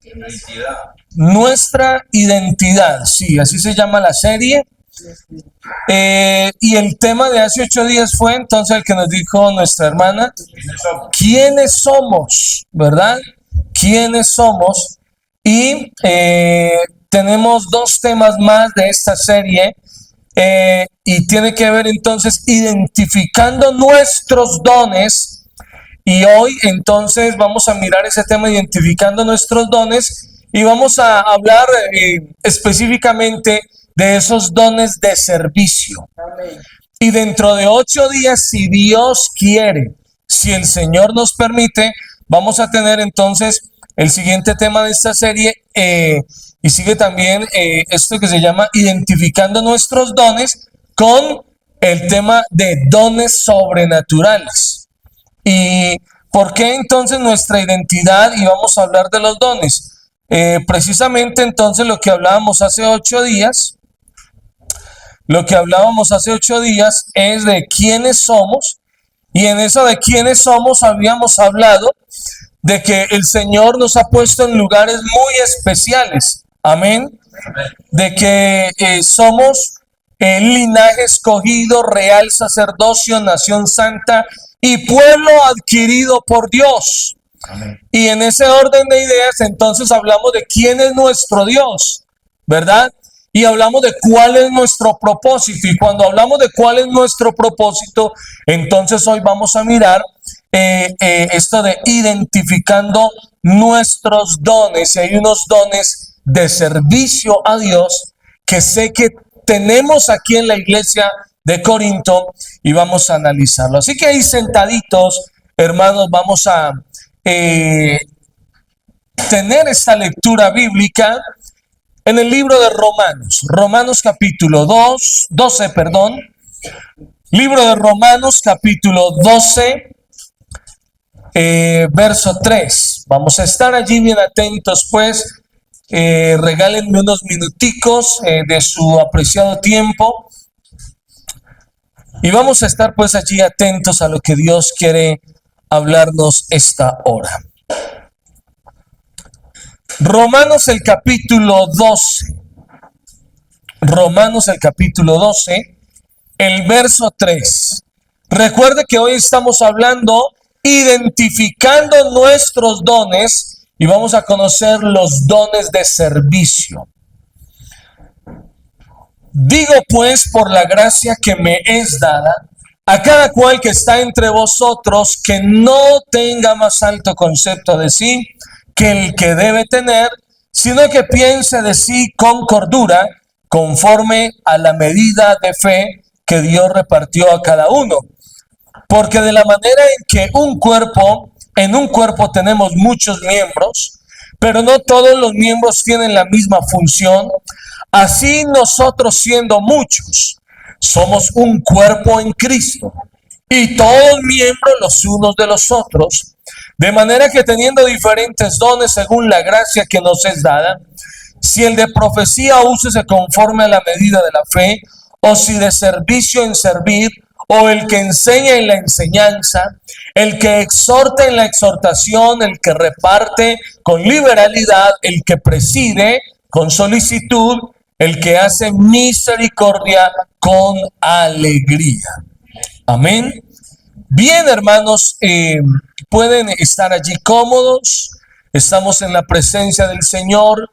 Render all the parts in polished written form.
Identidad. Nuestra identidad, sí, así se llama la serie. Y el tema de hace 8 días fue entonces el que nos dijo nuestra hermana, ¿Quiénes somos? ¿quiénes somos? ¿Verdad? ¿Quiénes somos? Y tenemos 2 temas más de esta serie y tiene que ver entonces identificando nuestros dones. Y hoy entonces vamos a mirar ese tema identificando nuestros dones y vamos a hablar específicamente de esos dones de servicio. Amén. Y dentro de 8 días, si Dios quiere, si el Señor nos permite, vamos a tener entonces el siguiente tema de esta serie y sigue también esto que se llama identificando nuestros dones con el tema de dones sobrenaturales. ¿Y por qué entonces nuestra identidad? Y vamos a hablar de los dones. Precisamente entonces lo que hablábamos hace 8 días, es de quiénes somos, y en eso de quiénes somos habíamos hablado de que el Señor nos ha puesto en lugares muy especiales. Amén. De que somos el linaje escogido, real sacerdocio, nación santa y pueblo adquirido por Dios. Amén. Y en ese orden de ideas, entonces hablamos de quién es nuestro Dios, ¿verdad? Y hablamos de cuál es nuestro propósito. Y cuando hablamos de cuál es nuestro propósito, entonces hoy vamos a mirar esto de identificando nuestros dones. Y hay unos dones de servicio a Dios que sé que tenemos aquí en la iglesia de Corinto y vamos a analizarlo. Así que ahí sentaditos, hermanos, vamos a tener esta lectura bíblica en el libro de Romanos capítulo 12, libro de Romanos capítulo 12, verso 3. Vamos a estar allí bien atentos, pues, regálenme unos minuticos de su apreciado tiempo y vamos a estar pues allí atentos a lo que Dios quiere hablarnos esta hora. Romanos el capítulo 12, el verso 3. Recuerde que hoy estamos hablando, identificando nuestros dones y vamos a conocer los dones de servicio. Digo pues, por la gracia que me es dada, a cada cual que está entre vosotros, que no tenga más alto concepto de sí que el que debe tener, sino que piense de sí con cordura, conforme a la medida de fe que Dios repartió a cada uno. Porque de la manera en que en un cuerpo tenemos muchos miembros, pero no todos los miembros tienen la misma función, así nosotros, siendo muchos, somos un cuerpo en Cristo, y todos miembros los unos de los otros, de manera que teniendo diferentes dones según la gracia que nos es dada, si el de profecía úsese conforme a la medida de la fe, o si de servicio en servir, o el que enseña en la enseñanza, el que exhorta en la exhortación, el que reparte con liberalidad, el que preside con solicitud, el que hace misericordia con alegría. Amén. Bien, hermanos, pueden estar allí cómodos. Estamos en la presencia del Señor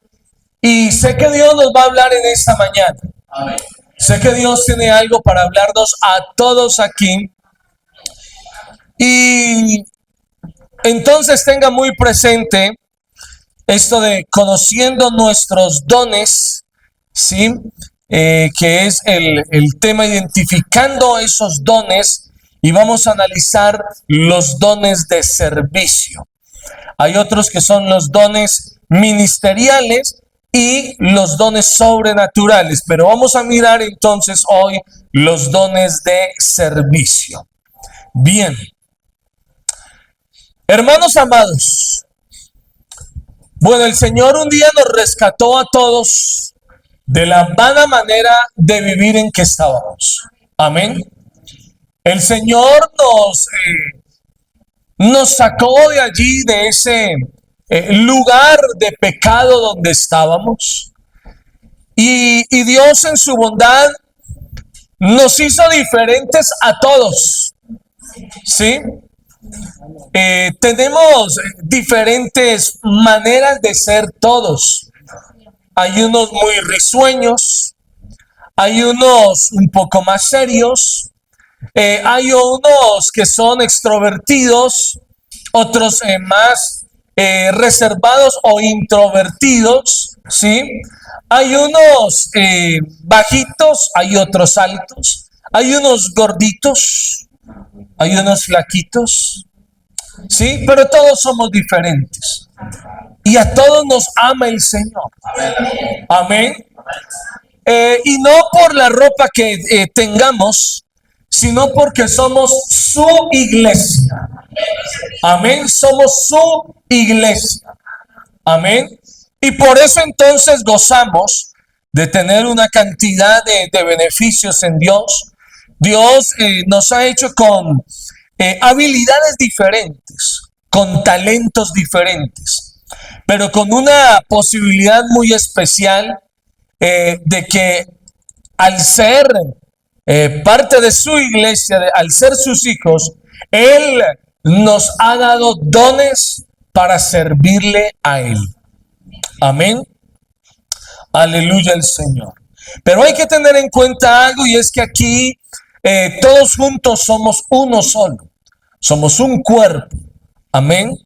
y sé que Dios nos va a hablar en esta mañana. Amén. Sé que Dios tiene algo para hablarnos a todos aquí. Y entonces tenga muy presente esto de conociendo nuestros dones, ¿sí? Que es el tema identificando esos dones, y vamos a analizar los dones de servicio. Hay otros que son los dones ministeriales y los dones sobrenaturales, pero vamos a mirar entonces hoy los dones de servicio. Bien, hermanos amados, bueno, el Señor un día nos rescató a todos de la vana manera de vivir en que estábamos. Amén. El Señor nos sacó de allí, de ese lugar de pecado donde estábamos. Y Dios en su bondad nos hizo diferentes a todos, ¿sí? Tenemos diferentes maneras de ser todos. Hay unos muy risueños, hay unos un poco más serios, hay unos que son extrovertidos, otros más reservados o introvertidos, ¿sí? Hay unos bajitos, hay otros altos, hay unos gorditos, hay unos flaquitos, ¿sí? Pero todos somos diferentes. Y a todos nos ama el Señor. Amén. Y no por la ropa que tengamos, sino porque somos su iglesia. Amén. Somos su iglesia. Amén. Y por eso entonces gozamos de tener una cantidad de beneficios en Dios. Dios nos ha hecho con habilidades diferentes, con talentos diferentes, pero con una posibilidad muy especial de que al ser parte de su iglesia, al ser sus hijos, Él nos ha dado dones para servirle a Él. Amén. Aleluya al Señor. Pero hay que tener en cuenta algo, y es que aquí todos juntos somos uno solo. Somos un cuerpo. Amén.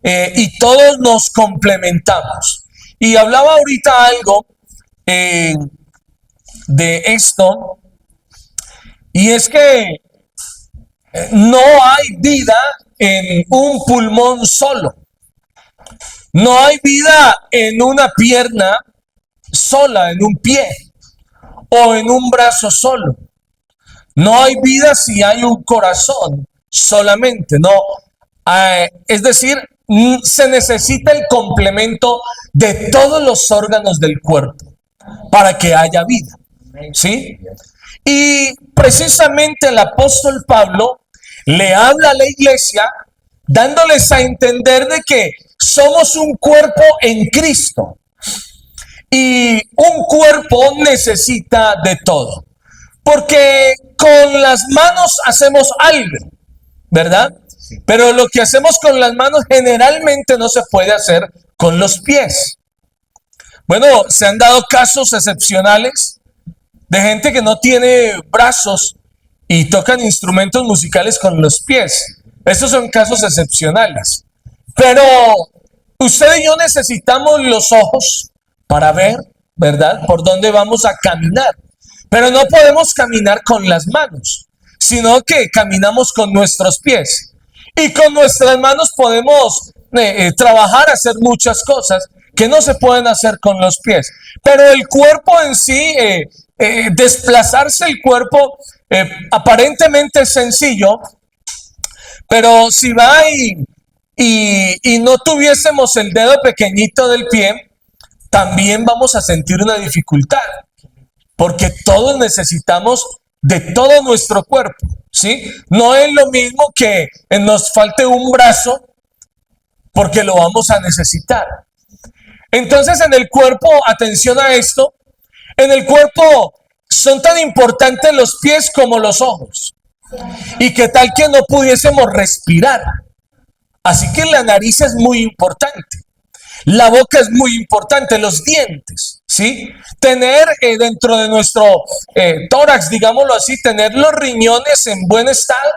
Y todos nos complementamos. Y hablaba ahorita algo de esto, y es que no hay vida en un pulmón solo. No hay vida en una pierna sola, en un pie o en un brazo solo. No hay vida si hay un corazón solamente. No, es decir, se necesita el complemento de todos los órganos del cuerpo para que haya vida, ¿sí? Y precisamente el apóstol Pablo le habla a la iglesia dándoles a entender de que somos un cuerpo en Cristo. Y un cuerpo necesita de todo. Porque con las manos hacemos algo, ¿verdad? Pero lo que hacemos con las manos generalmente no se puede hacer con los pies. Bueno, se han dado casos excepcionales de gente que no tiene brazos y tocan instrumentos musicales con los pies. Esos son casos excepcionales. Pero usted y yo necesitamos los ojos para ver, ¿verdad?, por dónde vamos a caminar. Pero no podemos caminar con las manos, sino que caminamos con nuestros pies. Y con nuestras manos podemos trabajar, hacer muchas cosas que no se pueden hacer con los pies. Pero el cuerpo en sí, desplazarse el cuerpo aparentemente es sencillo, pero si va y no tuviésemos el dedo pequeñito del pie, también vamos a sentir una dificultad, porque todos necesitamos de todo nuestro cuerpo, ¿sí? No es lo mismo que nos falte un brazo, porque lo vamos a necesitar. Entonces en el cuerpo, atención a esto, en el cuerpo son tan importantes los pies como los ojos. Y qué tal que no pudiésemos respirar. Así que la nariz es muy importante. La boca es muy importante, los dientes, ¿sí? Tener dentro de nuestro tórax, digámoslo así, tener los riñones en buen estado,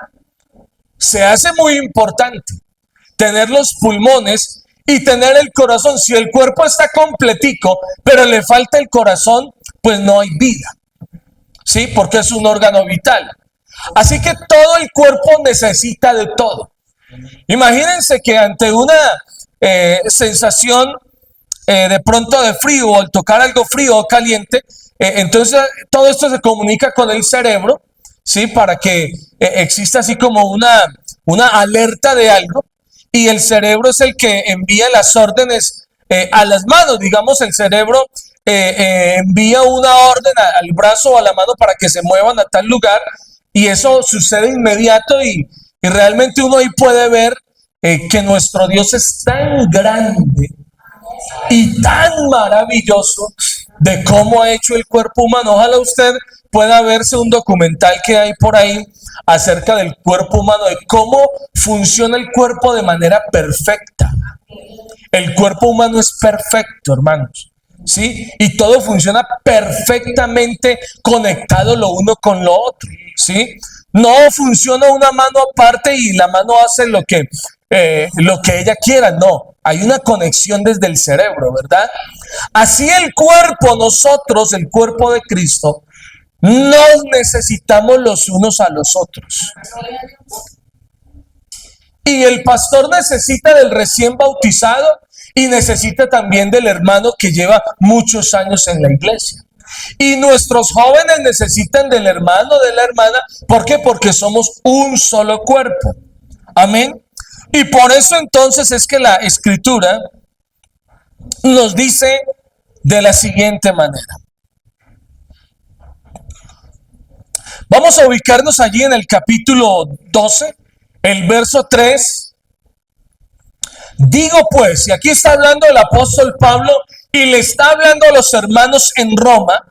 se hace muy importante. Tener los pulmones y tener el corazón. Si el cuerpo está completico, pero le falta el corazón, pues no hay vida, ¿sí? Porque es un órgano vital. Así que todo el cuerpo necesita de todo. Imagínense que ante una sensación de pronto de frío, o al tocar algo frío o caliente, entonces todo esto se comunica con el cerebro, ¿sí? Para que exista así como una alerta de algo, y el cerebro es el que envía las órdenes a las manos. Digamos, el cerebro envía una orden al brazo o a la mano para que se muevan a tal lugar, y eso sucede inmediato, y realmente uno ahí puede ver que nuestro Dios es tan grande y tan maravilloso de cómo ha hecho el cuerpo humano. Ojalá usted pueda verse un documental que hay por ahí acerca del cuerpo humano, de cómo funciona el cuerpo de manera perfecta. El cuerpo humano es perfecto, hermanos, ¿sí? Y todo funciona perfectamente conectado lo uno con lo otro, ¿sí? No funciona una mano aparte y la mano hace lo que ella quiera, no. Hay una conexión desde el cerebro, ¿verdad? Así el cuerpo, nosotros, el cuerpo de Cristo, nos necesitamos los unos a los otros. Y el pastor necesita del recién bautizado y necesita también del hermano que lleva muchos años en la iglesia. Y nuestros jóvenes necesitan del hermano, de la hermana. ¿Por qué? Porque somos un solo cuerpo. Amén. Y por eso entonces es que la escritura nos dice de la siguiente manera. Vamos a ubicarnos allí en el capítulo 12, el verso 3. Digo pues, y aquí está hablando el apóstol Pablo y le está hablando a los hermanos en Roma,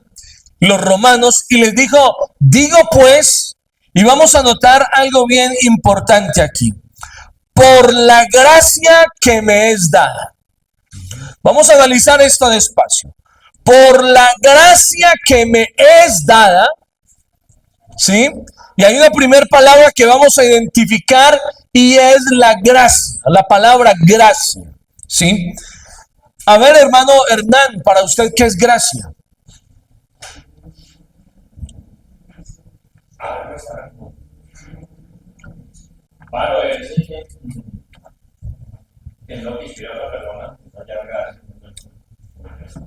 los romanos, y les dijo, digo pues, y vamos a notar algo bien importante aquí, por la gracia que me es dada. Vamos a analizar esto despacio. Por la gracia que me es dada, ¿sí? Y hay una primera palabra que vamos a identificar y es la gracia, la palabra gracia, ¿sí? A ver, hermano Hernán, para usted, ¿qué es gracia?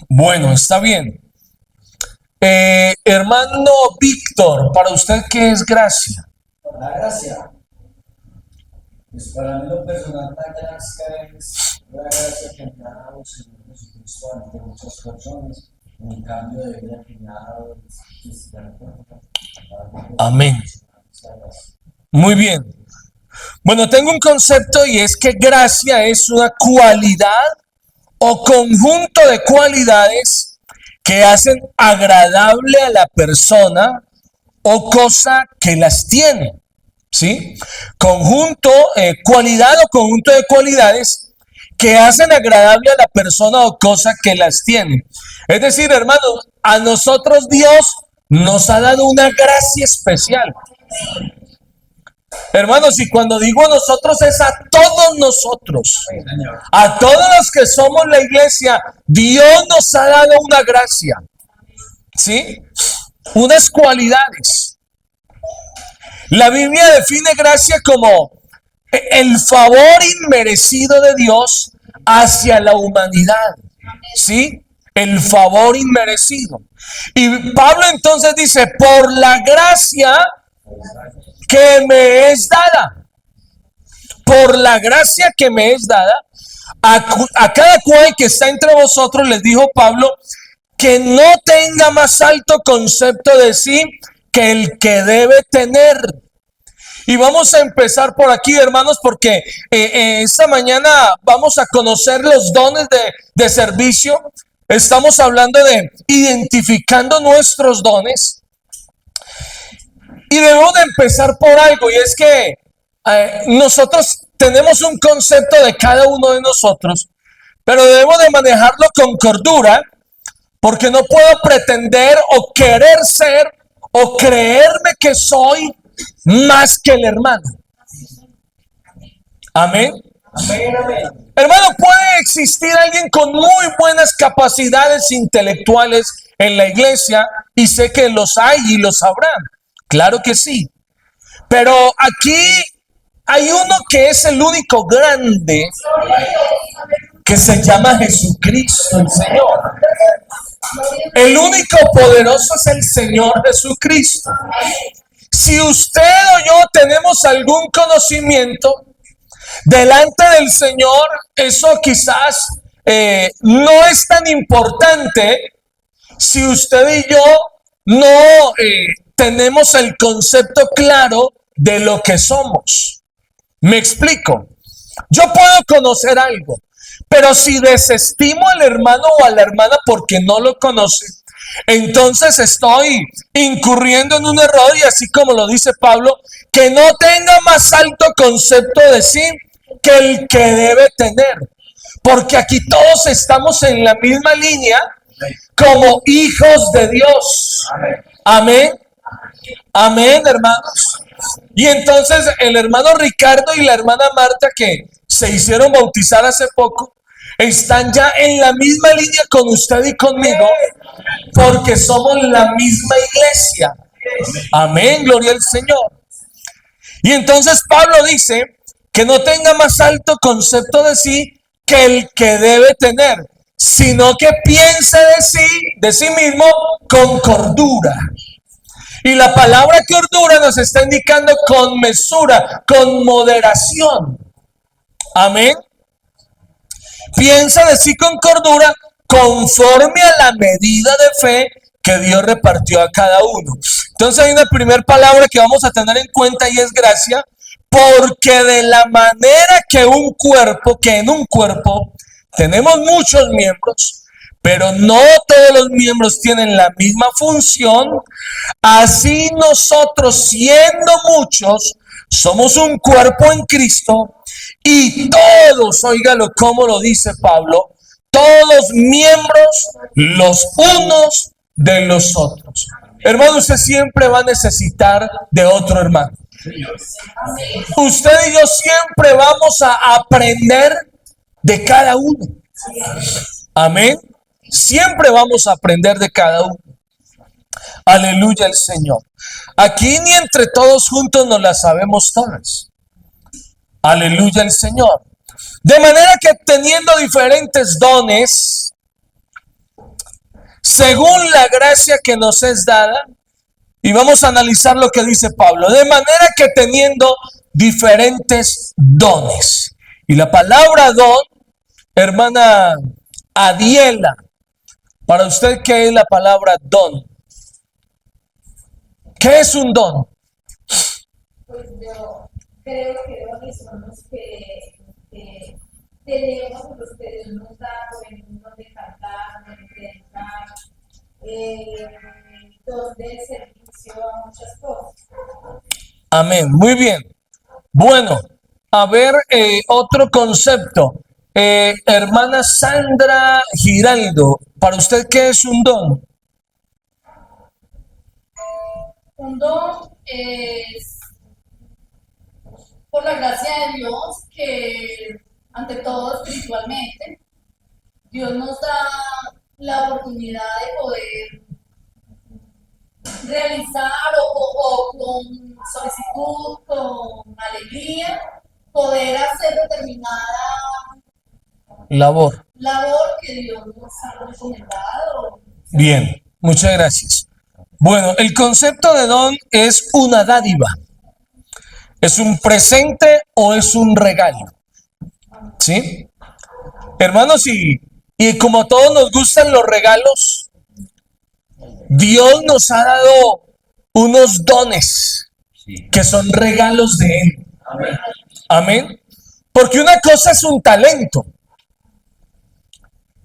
Bueno, está bien. Hermano Víctor, para usted, ¿qué es gracia? La gracia, pues para mí lo personal, la gracia es la gracia que me ha dado el Señor Jesucristo ante muchas personas, en el cambio de vida que me ha dado el cristiano. Amén. Muy bien. Bueno, tengo un concepto y es que gracia es una cualidad o conjunto de cualidades que hacen agradable a la persona o cosa que las tiene, ¿sí? Conjunto, cualidad o conjunto de cualidades que hacen agradable a la persona o cosa que las tiene. Es decir, hermanos, a nosotros Dios nos ha dado una gracia especial. Hermanos, y cuando digo a nosotros es a todos nosotros, a todos los que somos la iglesia, Dios nos ha dado una gracia, ¿sí? Unas cualidades. La Biblia define gracia como el favor inmerecido de Dios hacia la humanidad, ¿sí? El favor inmerecido. Y Pablo entonces dice, por la gracia que me es dada, por la gracia que me es dada, a cada cual que está entre vosotros, les dijo Pablo, que no tenga más alto concepto de sí que el que debe tener. Y vamos a empezar por aquí, hermanos, porque esta mañana vamos a conocer los dones de servicio. Estamos hablando de identificando nuestros dones. Y debemos de empezar por algo, y es que nosotros tenemos un concepto de cada uno de nosotros, pero debemos de manejarlo con cordura, porque no puedo pretender o querer ser o creerme que soy más que el hermano. Amén. Amén, amén. Hermano, puede existir alguien con muy buenas capacidades intelectuales en la iglesia, y sé que los hay y los habrán. Claro que sí. Pero aquí hay uno que es el único grande, que se llama Jesucristo, el Señor. El único poderoso es el Señor Jesucristo. Si usted o yo tenemos algún conocimiento delante del Señor, eso quizás no es tan importante si usted y yo no tenemos el concepto claro de lo que somos. Me explico. Yo puedo conocer algo, pero si desestimo al hermano o a la hermana porque no lo conoce, entonces estoy incurriendo en un error, y así como lo dice Pablo, que no tenga más alto concepto de sí que el que debe tener. Porque aquí todos estamos en la misma línea como hijos de Dios. Amén. Amén, hermanos. Y entonces el hermano Ricardo y la hermana Marta, que se hicieron bautizar hace poco, están ya en la misma línea con usted y conmigo, porque somos la misma iglesia. Amén, gloria al Señor. Y entonces Pablo dice que no tenga más alto concepto de sí que el que debe tener, sino que piense de sí mismo con cordura. Y la palabra cordura nos está indicando con mesura, con moderación. Amén. Piensa de sí con cordura, conforme a la medida de fe que Dios repartió a cada uno. Entonces hay una primera palabra que vamos a tener en cuenta, y es gracia, porque de la manera que en un cuerpo tenemos muchos miembros, pero no todos los miembros tienen la misma función, así nosotros, siendo muchos, somos un cuerpo en Cristo, y todos, óigalo como lo dice Pablo, todos miembros los unos de los otros. Hermano, usted siempre va a necesitar de otro hermano. Usted y yo siempre vamos a aprender de cada uno. Amén. Siempre vamos a aprender de cada uno. Aleluya al Señor. Aquí ni entre todos juntos nos las sabemos todas. Aleluya al Señor. De manera que teniendo diferentes dones, según la gracia que nos es dada, y vamos a analizar lo que dice Pablo, de manera que teniendo diferentes dones. Y la palabra don, hermana Adiela, para usted, ¿qué es la palabra don? ¿Qué es un don? Pues yo creo que dones son los que tenemos, los que Dios nos da, por ejemplo, don de cantar, don de predicar, don de servicio a muchas cosas. Amén, muy bien. Bueno, a ver, otro concepto. Hermana Sandra Giraldo, para usted, ¿qué es un don? Un don es, por la gracia de Dios, que ante todo espiritualmente, Dios nos da la oportunidad de poder realizar o con solicitud, con alegría, poder hacer determinada Labor. que Dios nos ha recomendado. Bien, muchas gracias. Bueno, el concepto de don es una dádiva. ¿Es un presente o es un regalo? ¿Sí? Hermanos, y como a todos nos gustan los regalos, Dios nos ha dado unos dones que son regalos de Él. Amén. Porque una cosa es un talento,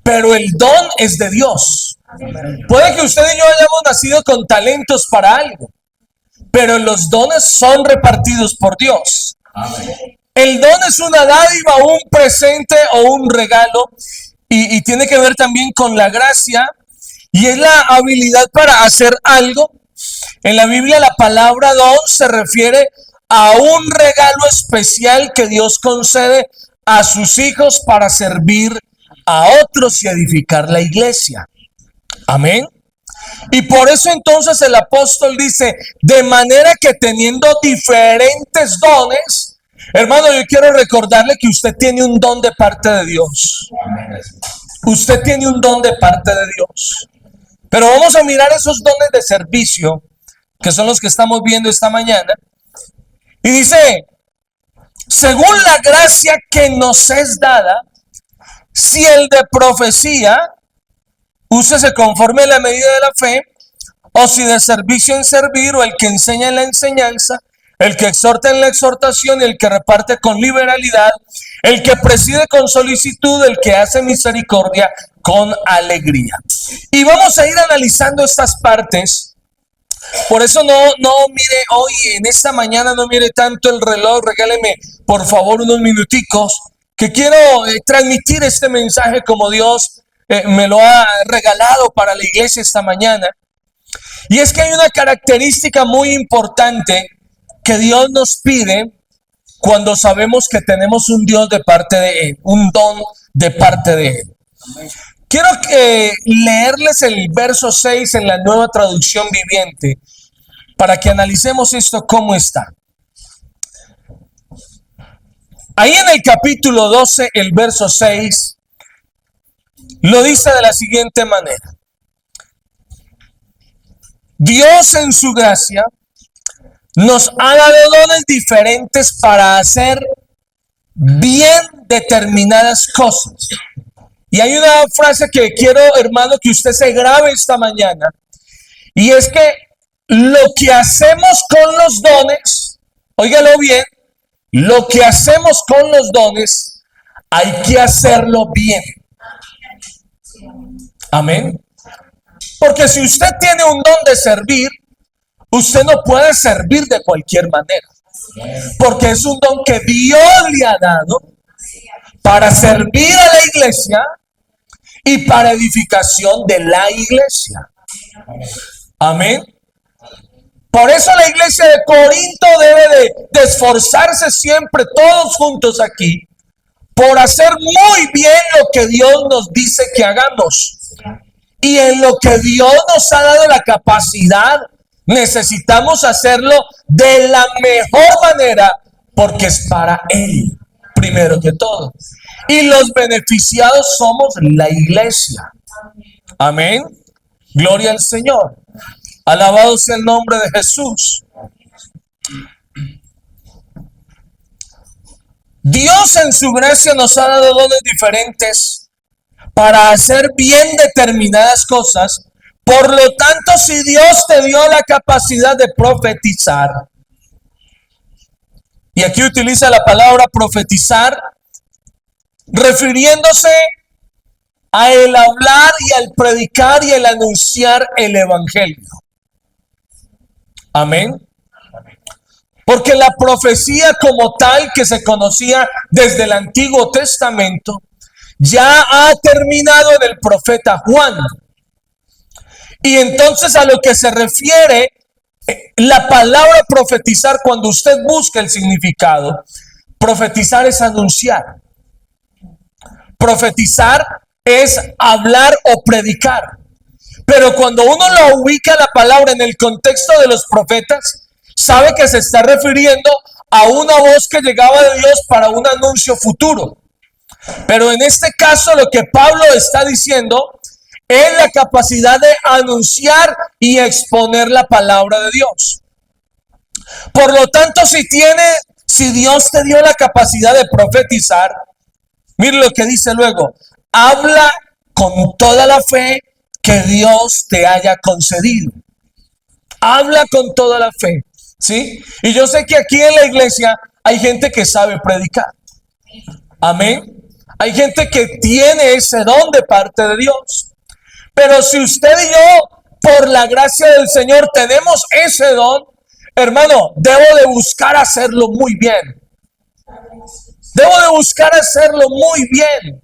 pero el don es de Dios. Puede que usted y yo hayamos nacido con talentos para algo, pero los dones son repartidos por Dios. El don es una dádiva, un presente o un regalo, y tiene que ver también con la gracia, y es la habilidad para hacer algo. En la Biblia la palabra don se refiere a un regalo especial que Dios concede a sus hijos para servir a otros y edificar la iglesia. Amén. Y por eso entonces el apóstol dice, de manera que teniendo diferentes dones, hermano, yo quiero recordarle que usted tiene un don de parte de Dios. Usted tiene un don de parte de Dios. Pero vamos a mirar esos dones de servicio, que son los que estamos viendo esta mañana. Y dice, según la gracia que nos es dada, si el de profecía, úsese conforme a la medida de la fe, o si de servicio en servir, o el que enseña en la enseñanza, el que exhorta en la exhortación, el que reparte con liberalidad, el que preside con solicitud, el que hace misericordia con alegría. Y vamos a ir analizando estas partes. Por eso no mire hoy, en esta mañana, no mire tanto el reloj. Regáleme por favor unos minuticos, que quiero transmitir este mensaje como Dios me lo ha regalado para la iglesia esta mañana. Y es que hay una característica muy importante que Dios nos pide cuando sabemos que tenemos un Dios de parte de Él, un don de parte de Él. Quiero leerles el verso 6 en la Nueva Traducción Viviente para que analicemos esto cómo está. Ahí en el capítulo 12, el verso 6, lo dice de la siguiente manera. Dios en su gracia nos ha dado dones diferentes para hacer bien determinadas cosas. Y hay una frase que quiero, hermano, que usted se grabe esta mañana. Y es que lo que hacemos con los dones, óigalo bien, lo que hacemos con los dones, hay que hacerlo bien. Amén. Porque si usted tiene un don de servir, usted no puede servir de cualquier manera. Porque es un don que Dios le ha dado para servir a la iglesia y para edificación de la iglesia. Amén. Por eso la iglesia de Corinto debe de esforzarse siempre, todos juntos aquí, por hacer muy bien lo que Dios nos dice que hagamos. Y en lo que Dios nos ha dado la capacidad, necesitamos hacerlo de la mejor manera, porque es para Él, primero que todo. Y los beneficiados somos la iglesia. Amén. Gloria al Señor. Alabado sea el nombre de Jesús. Dios en su gracia nos ha dado dones diferentes para hacer bien determinadas cosas. Por lo tanto, si Dios te dio la capacidad de profetizar, y aquí utiliza la palabra profetizar, refiriéndose a el hablar y al predicar y el anunciar el evangelio. Amén. Porque la profecía como tal que se conocía desde el Antiguo Testamento ya ha terminado en el profeta Juan. Y entonces a lo que se refiere la palabra profetizar, cuando usted busca el significado, profetizar es anunciar. Profetizar es hablar o predicar. Pero cuando uno lo ubica la palabra en el contexto de los profetas, sabe que se está refiriendo a una voz que llegaba de Dios para un anuncio futuro. Pero en este caso lo que Pablo está diciendo es la capacidad de anunciar y exponer la palabra de Dios. Por lo tanto, si Dios te dio la capacidad de profetizar, mire lo que dice luego: habla con toda la fe que Dios te haya concedido. Habla con toda la fe, ¿sí? Y yo sé que aquí en la iglesia hay gente que sabe predicar. Amén. Hay gente que tiene ese don de parte de Dios. Pero si usted y yo, por la gracia del Señor, tenemos ese don, hermano, debo de buscar hacerlo muy bien. Debo de buscar hacerlo muy bien.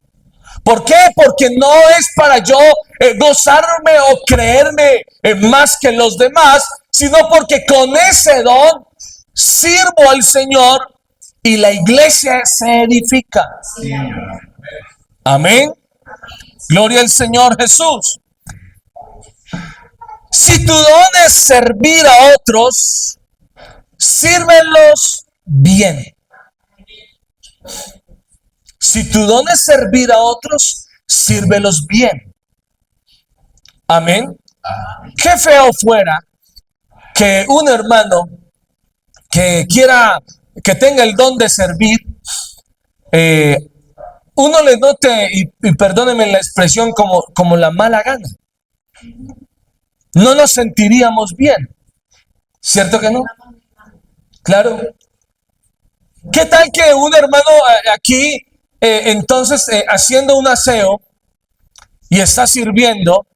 ¿Por qué? Porque no es para yo gozarme o creerme más que los demás, sino porque con ese don sirvo al Señor y la iglesia se edifica. Sí. Amén. Gloria al Señor Jesús. Si tu don es servir a otros, sírvelos bien. Si tu don es servir a otros, sírvelos bien. Amén. Qué feo fuera que un hermano que tenga el don de servir, uno le note, y perdónenme la expresión, como la mala gana. No nos sentiríamos bien. ¿Cierto que no? Claro. ¿Qué tal que un hermano aquí, entonces, haciendo un aseo y está sirviendo,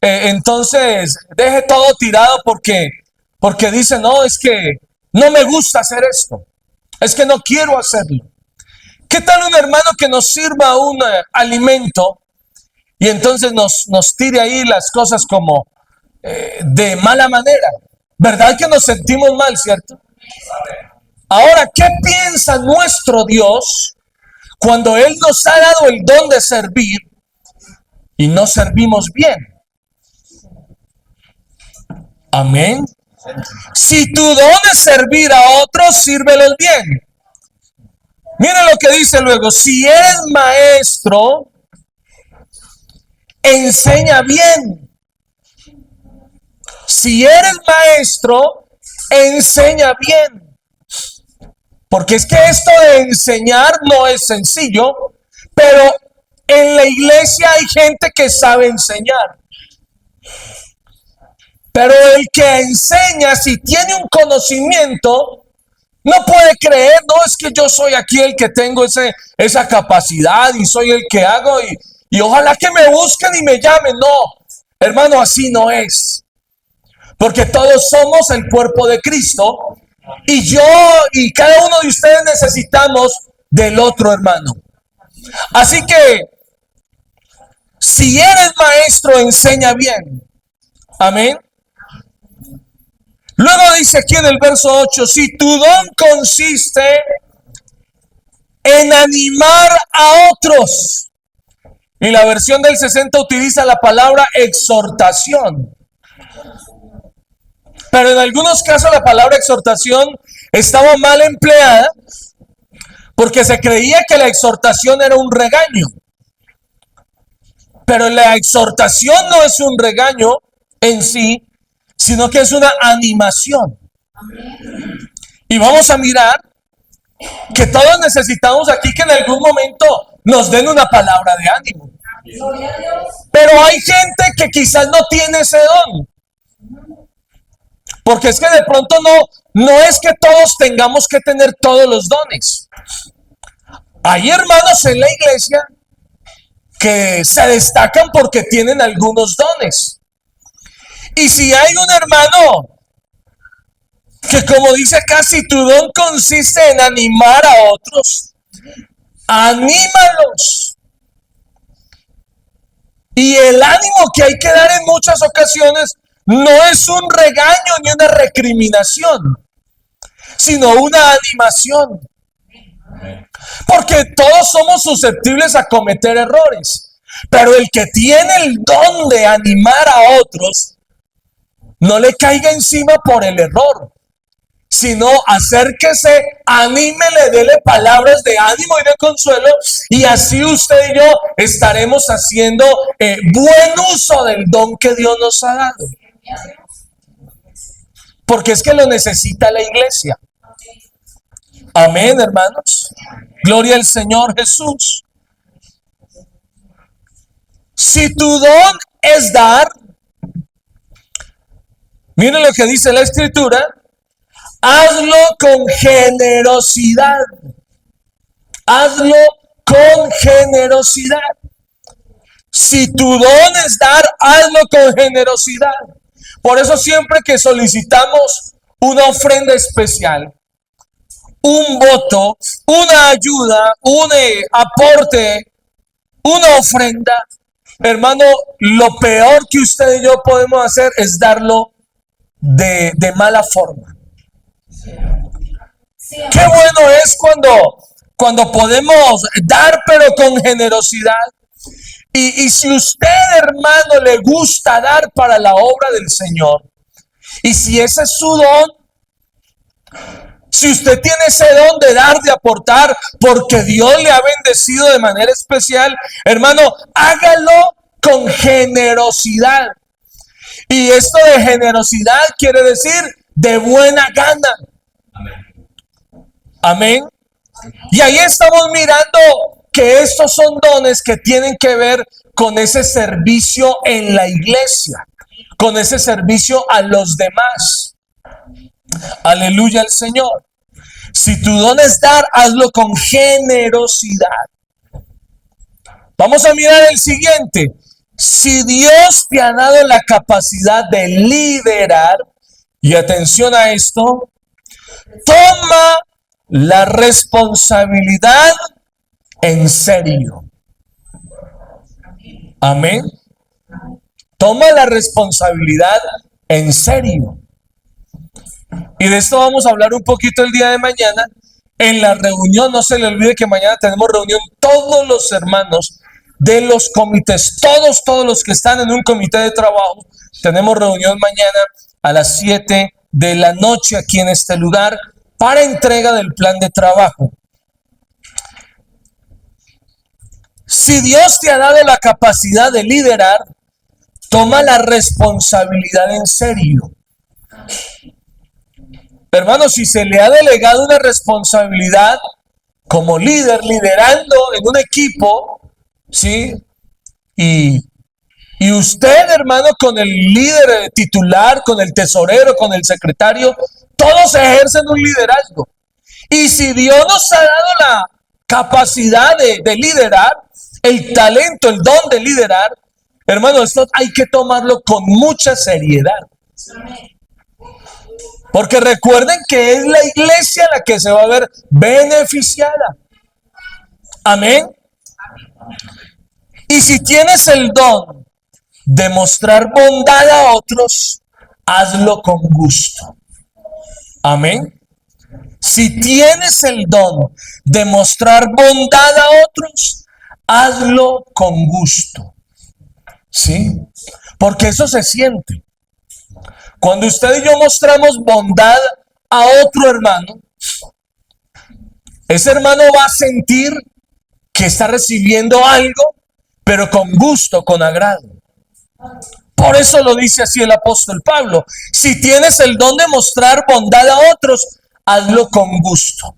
entonces deje todo tirado porque dice, no, es que no me gusta hacer esto, es que no quiero hacerlo? ¿Qué tal un hermano que nos sirva un alimento y entonces nos tire ahí las cosas como de mala manera? ¿Verdad que nos sentimos mal, cierto? Ahora, ¿qué piensa nuestro Dios cuando Él nos ha dado el don de servir y no servimos bien? Amén. Si tu don es servir a otros, sírvele el bien. Mira lo que dice luego: si eres maestro, enseña bien. Si eres maestro, enseña bien. Porque es que esto de enseñar no es sencillo, pero en la iglesia hay gente que sabe enseñar. Pero el que enseña, si tiene un conocimiento, no puede creer, no, es que yo soy aquí el que tengo esa capacidad y soy el que hago y ojalá que me busquen y me llamen. No, hermano, así no es. Porque todos somos el cuerpo de Cristo y yo y cada uno de ustedes necesitamos del otro hermano. Así que, si eres maestro, enseña bien. Amén. Luego dice aquí en el verso 8, si tu don consiste en animar a otros. Y la versión del 60 utiliza la palabra exhortación. Pero en algunos casos la palabra exhortación estaba mal empleada porque se creía que la exhortación era un regaño. Pero la exhortación no es un regaño en sí, sino que es una animación. Y vamos a mirar que todos necesitamos aquí que en algún momento nos den una palabra de ánimo. Pero hay gente que quizás no tiene ese don. Porque es que de pronto no es que todos tengamos que tener todos los dones. Hay hermanos en la iglesia que se destacan porque tienen algunos dones. Y si hay un hermano que, como dice acá, si tu don consiste en animar a otros, anímalos. Y el ánimo que hay que dar en muchas ocasiones no es un regaño ni una recriminación, sino una animación. Porque todos somos susceptibles a cometer errores, pero el que tiene el don de animar a otros, no le caiga encima por el error, sino acérquese, anímele, dele palabras de ánimo y de consuelo, y así usted y yo estaremos haciendo buen uso del don que Dios nos ha dado. Porque es que lo necesita la iglesia. Amén, hermanos. Gloria al Señor Jesús. Si tu don es dar, miren lo que dice la Escritura: hazlo con generosidad. Hazlo con generosidad. Si tu don es dar, hazlo con generosidad. Por eso siempre que solicitamos una ofrenda especial, un voto, una ayuda, un aporte, una ofrenda, hermano, lo peor que usted y yo podemos hacer es darlo de mala forma. Qué bueno es cuando podemos dar, pero con generosidad. Y si usted, hermano, le gusta dar para la obra del Señor, y si ese es su don, si usted tiene ese don de dar, de aportar, porque Dios le ha bendecido de manera especial, hermano, hágalo con generosidad. Y esto de generosidad quiere decir de buena gana. Amén. Y ahí estamos mirando que estos son dones que tienen que ver con ese servicio en la iglesia, con ese servicio a los demás. Aleluya al Señor. Si tu don es dar, hazlo con generosidad. Vamos a mirar el siguiente. Si Dios te ha dado la capacidad de liderar, y atención a esto, toma la responsabilidad en serio. Amén. Toma la responsabilidad en serio. Y de esto vamos a hablar un poquito el día de mañana. En la reunión, no se le olvide que mañana tenemos reunión todos los hermanos de los comités, todos los que están en un comité de trabajo. Tenemos reunión mañana a las 7 de la noche aquí en este lugar para entrega del plan de trabajo. Si Dios te ha dado la capacidad de liderar, toma la responsabilidad en serio. Hermano, si se le ha delegado una responsabilidad como líder, liderando en un equipo, ¿sí? Y usted, hermano, con el líder titular, con el tesorero, con el secretario, todos ejercen un liderazgo. Y si Dios nos ha dado la capacidad de liderar, el talento, el don de liderar, hermano, esto hay que tomarlo con mucha seriedad. Porque recuerden que es la iglesia la que se va a ver beneficiada. Amén. Y si tienes el don de mostrar bondad a otros, hazlo con gusto. Amén. Si tienes el don de mostrar bondad a otros, hazlo con gusto. ¿Sí? Porque eso se siente. Cuando usted y yo mostramos bondad a otro hermano, ese hermano va a sentir que está recibiendo algo, pero con gusto, con agrado. Por eso lo dice así el apóstol Pablo. Si tienes el don de mostrar bondad a otros, hazlo con gusto.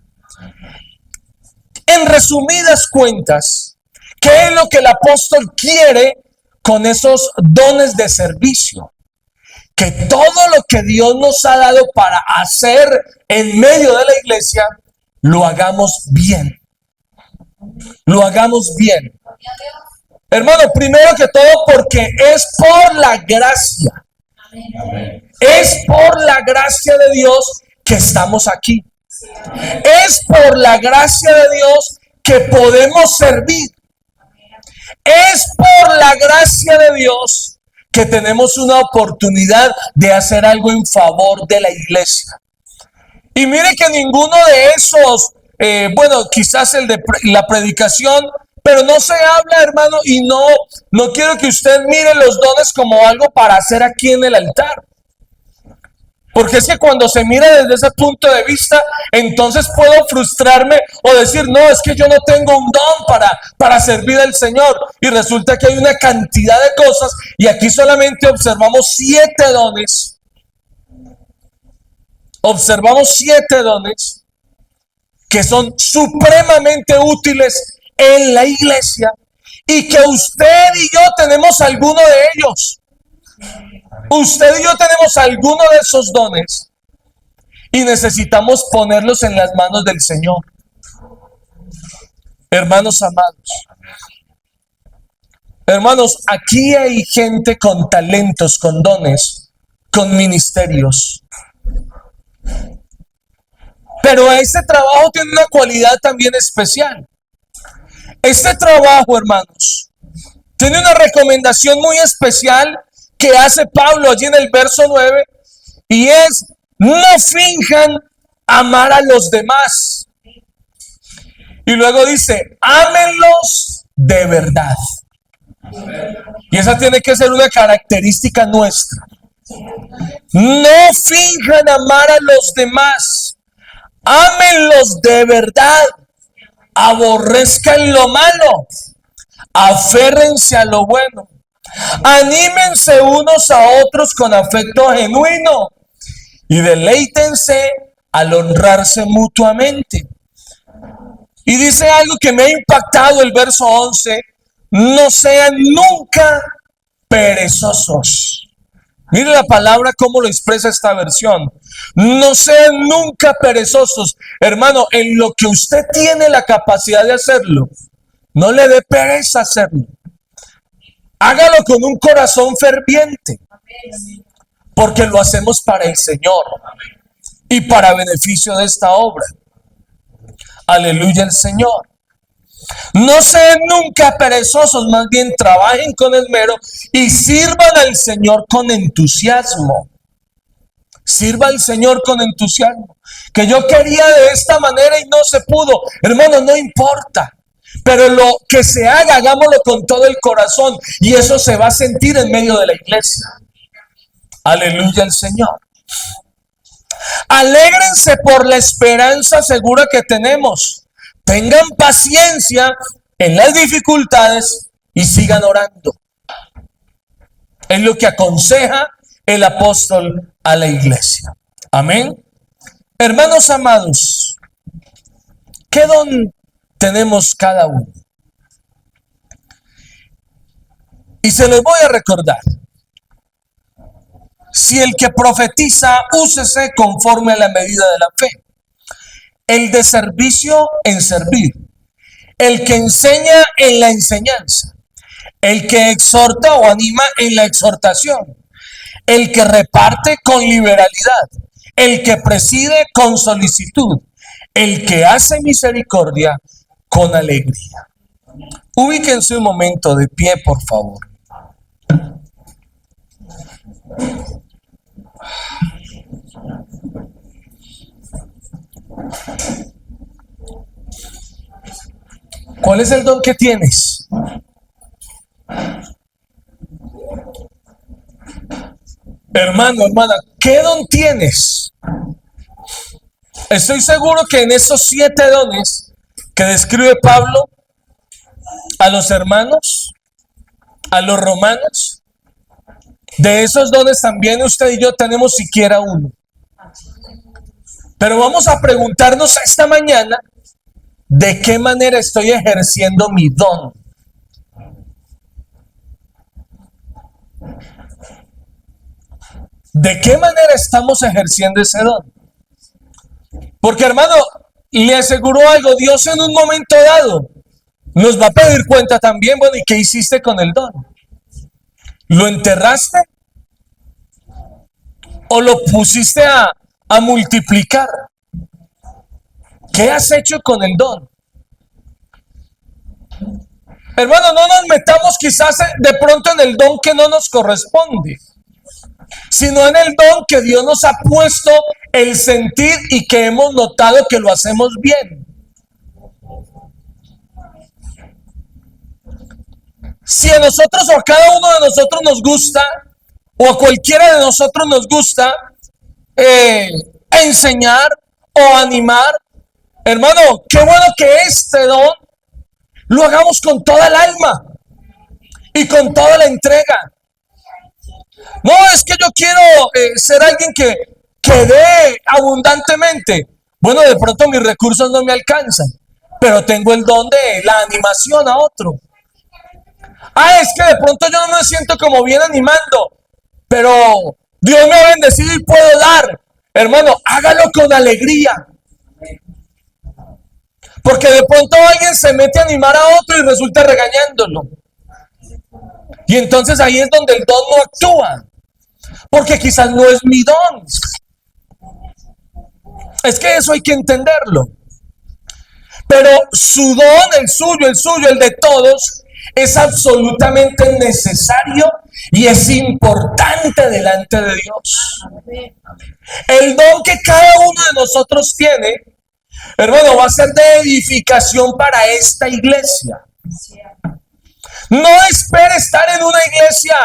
En resumidas cuentas, ¿qué es lo que el apóstol quiere con esos dones de servicio? Que todo lo que Dios nos ha dado para hacer en medio de la iglesia, lo hagamos bien. Lo hagamos bien. Hermano, primero que todo, porque es por la gracia. Es por la gracia de Dios que estamos aquí. Es por la gracia de Dios que podemos servir. Es por la gracia de Dios que tenemos una oportunidad de hacer algo en favor de la iglesia. Y mire que ninguno de esos, quizás el de la predicación, pero no se habla, hermano, y no quiero que usted mire los dones como algo para hacer aquí en el altar. Porque es que cuando se mira desde ese punto de vista, entonces puedo frustrarme o decir, no, es que yo no tengo un don para servir al Señor. Y resulta que hay una cantidad de cosas y aquí solamente observamos 7 dones. Observamos 7 dones que son supremamente útiles en la iglesia y que usted y yo tenemos alguno de ellos. Usted y yo tenemos alguno de esos dones y necesitamos ponerlos en las manos del Señor. Hermanos amados, hermanos, aquí hay gente con talentos, con dones, con ministerios. Pero este trabajo tiene una cualidad también especial. Este trabajo, hermanos, tiene una recomendación muy especial que hace Pablo allí en el verso 9, y es: no finjan amar a los demás. Y luego dice: ámenlos de verdad. Y esa tiene que ser una característica nuestra. No finjan amar a los demás. Ámenlos de verdad. Aborrezcan lo malo. Aférrense a lo bueno. Anímense unos a otros con afecto genuino y deleítense al honrarse mutuamente. Y dice algo que me ha impactado, el verso 11: no sean nunca perezosos. Mire la palabra cómo lo expresa esta versión. No sean nunca perezosos. Hermano, en lo que usted tiene la capacidad de hacerlo, no le dé pereza hacerlo. Hágalo con un corazón ferviente, porque lo hacemos para el Señor y para beneficio de esta obra. Aleluya el Señor. No sean nunca perezosos, más bien trabajen con esmero y sirvan al Señor con entusiasmo. Sirva al Señor con entusiasmo. Que yo quería de esta manera y no se pudo. Hermano, no importa. Pero lo que se haga, hagámoslo con todo el corazón. Y eso se va a sentir en medio de la iglesia. Aleluya al Señor. Alégrense por la esperanza segura que tenemos. Tengan paciencia en las dificultades y sigan orando. Es lo que aconseja el apóstol a la iglesia. Amén. Hermanos amados, ¿qué don tenemos cada uno? Y se los voy a recordar. Si el que profetiza, úsese conforme a la medida de la fe. El de servicio, en servir. El que enseña, en la enseñanza. El que exhorta o anima, en la exhortación. El que reparte, con liberalidad. El que preside, con solicitud. El que hace misericordia, con alegría. Ubíquense un momento de pie, por favor. ¿Cuál es el don que tienes? Hermano, hermana, ¿qué don tienes? Estoy seguro que en esos 7 dones que describe Pablo a los hermanos, a los romanos, de esos dones también usted y yo tenemos siquiera uno. Pero vamos a preguntarnos esta mañana, ¿de qué manera estoy ejerciendo mi don? ¿De qué manera estamos ejerciendo ese don? Porque, hermano, le aseguro algo, Dios en un momento dado nos va a pedir cuenta también. Bueno, ¿y qué hiciste con el don? ¿Lo enterraste? ¿O lo pusiste a multiplicar? ¿Qué has hecho con el don? Hermano, no nos metamos quizás de pronto en el don que no nos corresponde, sino en el don que Dios nos ha puesto el sentir y que hemos notado que lo hacemos bien. Si a nosotros o a cada uno de nosotros nos gusta, o a cualquiera de nosotros nos gusta enseñar o animar, hermano, qué bueno que este don lo hagamos con toda el alma y con toda la entrega. No es que yo quiero ser alguien que dé abundantemente. Bueno, de pronto mis recursos no me alcanzan, pero tengo el don de la animación a otro. Es que de pronto yo no me siento como bien animando, pero Dios me ha bendecido y puedo dar. Hermano, hágalo con alegría. Porque de pronto alguien se mete a animar a otro y resulta regañándolo. Y entonces ahí es donde el don no actúa. Porque quizás no es mi don. Es que eso hay que entenderlo. Pero su don, el suyo, el de todos, es absolutamente necesario y es importante delante de Dios. El don que cada uno de nosotros tiene, hermano, va a ser de edificación para esta iglesia. No espere estar en una iglesia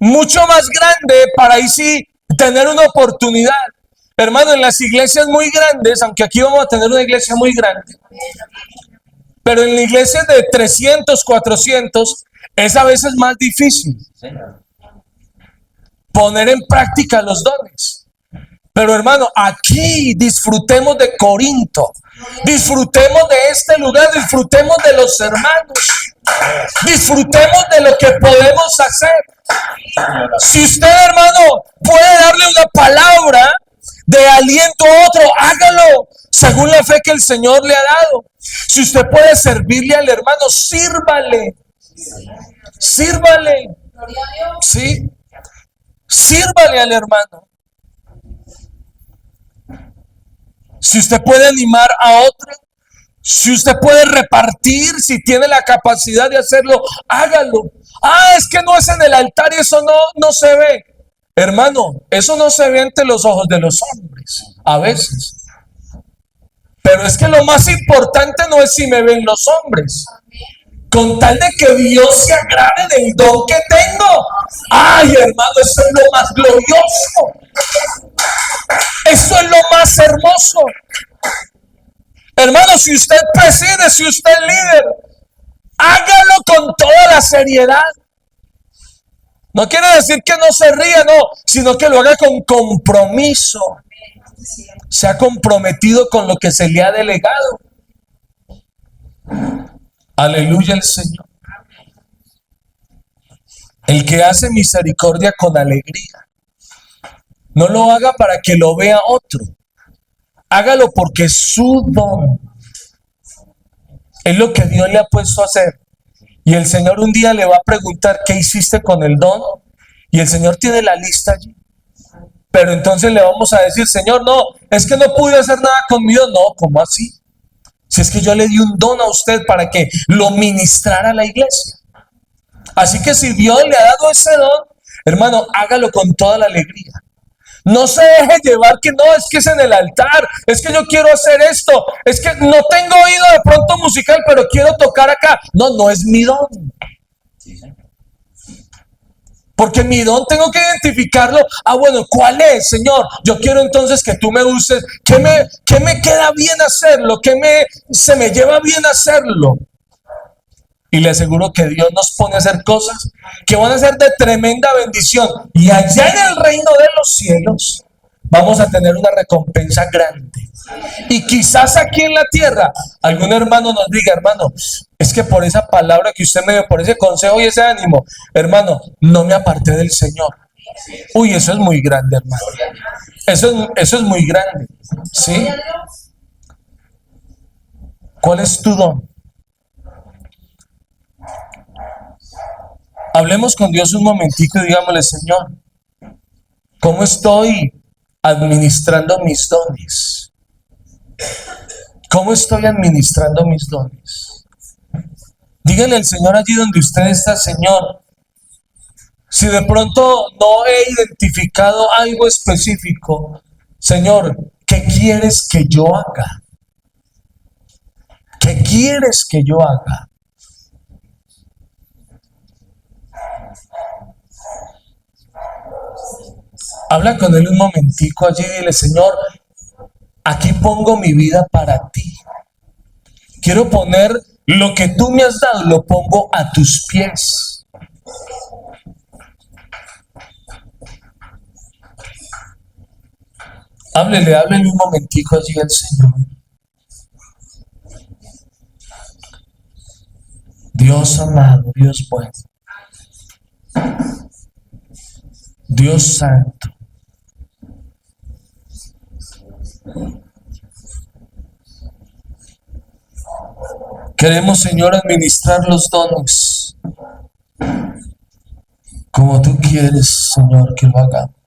mucho más grande para ahí sí tener una oportunidad. Hermano, en las iglesias muy grandes, aunque aquí vamos a tener una iglesia muy grande, pero en la iglesia de 300, 400, es a veces más difícil poner en práctica los dones. Pero hermano, aquí disfrutemos de Corinto, disfrutemos de este lugar, disfrutemos de los hermanos, disfrutemos de lo que podemos hacer. Si usted, hermano, puede darle una palabra de aliento a otro, hágalo según la fe que el Señor le ha dado. Si usted puede servirle al hermano, sírvale. Sírvale. Gloria a Dios. Sí. Sírvale al hermano. Si usted puede animar a otro, si usted puede repartir, si tiene la capacidad de hacerlo, hágalo. Ah, es que no es en el altar y eso no se ve. Hermano, eso no se ve ante los ojos de los hombres, a veces. Pero es que lo más importante no es si me ven los hombres, con tal de que Dios se agrade del don que tengo. Ay, hermano, eso es lo más glorioso. Eso es lo más hermoso. Hermano, si usted preside, si usted es líder, hágalo con toda la seriedad. No quiere decir que no se ría, no, sino que lo haga con compromiso. Se ha comprometido con lo que se le ha delegado. Aleluya al Señor. El que hace misericordia con alegría, no lo haga para que lo vea otro. Hágalo porque es su don. Es lo que Dios le ha puesto a hacer. Y el Señor un día le va a preguntar qué hiciste con el don. Y el Señor tiene la lista allí. Pero entonces le vamos a decir, Señor, no, es que no pude hacer nada con mi don. No, ¿cómo así? Si es que yo le di un don a usted para que lo ministrara a la iglesia. Así que si Dios le ha dado ese don, hermano, hágalo con toda la alegría. No se deje llevar que no, es que es en el altar, es que yo quiero hacer esto, es que no tengo oído de pronto musical, pero quiero tocar acá. No, no es mi don. Porque mi don tengo que identificarlo. Ah, bueno, ¿cuál es, Señor? Yo quiero entonces que tú me uses. ¿Qué me queda bien hacerlo? Se me lleva bien hacerlo? Y le aseguro que Dios nos pone a hacer cosas que van a ser de tremenda bendición. Y allá en el reino de los cielos vamos a tener una recompensa grande. Y quizás aquí en la tierra algún hermano nos diga, hermano, es que por esa palabra que usted me dio, por ese consejo y ese ánimo, hermano, no me aparté del Señor. Uy, eso es muy grande, hermano. Eso es muy grande. ¿Sí? ¿Cuál es tu don? Hablemos con Dios un momentico y digámosle, Señor, ¿cómo estoy administrando mis dones? ¿Cómo estoy administrando mis dones? Díganle al Señor allí donde usted está, Señor, si de pronto no he identificado algo específico, Señor, ¿qué quieres que yo haga? ¿Qué quieres que yo haga? Habla con Él un momentico allí y dile, Señor, aquí pongo mi vida para ti. Quiero poner lo que tú me has dado, lo pongo a tus pies. Háblele un momentico allí al Señor. Dios amado, Dios bueno, Dios santo. Queremos, Señor, administrar los dones como tú quieres, Señor, que lo hagamos.